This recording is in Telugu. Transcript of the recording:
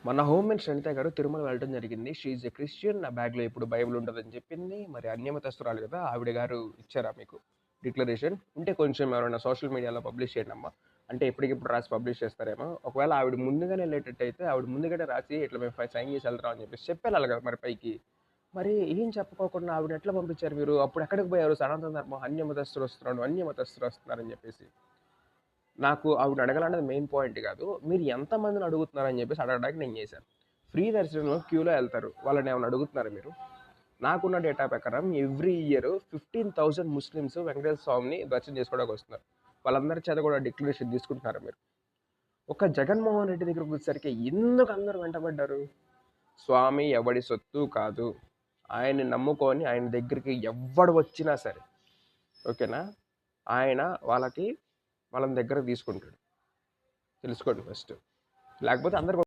మన హోమ్ మినిస్టర్ అనిత గారు తిరుమల వెళ్ళడం జరిగింది. She is a Christian. నా బ్యాగ్‌లో ఎప్పుడు బైబిల్ ఉంటదని చెప్పింది. మరి అన్యమతస్తురాలు కదా! ఆవిడ గారు ఇచ్చారా మీకు డిక్లరేషన్? ఉంటే కొంచెం ఎవరైనా సోషల్ మీడియాలో పబ్లిష్ చేయండమ్మా. అంటే ఎప్పటికిప్పుడు రాసి పబ్లిష్ చేస్తారేమో. ఒకవేళ ఆవిడ ముందుగానే ఎళ్ళేటట్టయితే ఆవిడ ముందుగానే రాసి ఇట్లా మేము సైన్ చేసి వెళ్తున్నాం అని చెప్పేసి చెప్పెళ్ళాలి కదా మరి పైకి. మరి ఏం చెప్పుకోకుండా ఆవిడని ఎట్లా పంపించారు మీరు? అప్పుడు ఎక్కడికి పోయారు? సనాతన ధర్మం అన్యమతస్థులు వస్తున్నాడు, అన్యమతస్థులు వస్తున్నారని చెప్పేసి. నాకు ఆవిడని అడగాలన్నది మెయిన్ పాయింట్ కాదు. మీరు ఎంతమందిని అడుగుతున్నారని చెప్పేసి అడగడానికి నేను చేశాను. ఫ్రీ దర్శనంలో క్యూలో వెళ్తారు. వాళ్ళని ఏమైనా అడుగుతున్నారా మీరు? నాకున్న డేటా ప్రకారం ఎవ్రీ ఇయర్ 15,000 ముస్లిమ్స్ వెంకటేశ్వర స్వామిని దర్శనం చేసుకోవడానికి వస్తున్నారు. వాళ్ళందరి చేత కూడా డిక్లరేషన్ తీసుకుంటున్నారా మీరు? ఒక జగన్మోహన్ రెడ్డి దగ్గరకు వచ్చేసరికి ఎందుకు అందరూ వెంటబడ్డారు? స్వామి ఎవడి సొత్తు కాదు. ఆయన్ని నమ్ముకొని ఆయన దగ్గరికి ఎవ్వడు వచ్చినా సరే, ఓకేనా, ఆయన వాళ్ళని దగ్గర తీసుకుంటాడు. తెలుసుకోండి ఫస్ట్. లేకపోతే అందరికి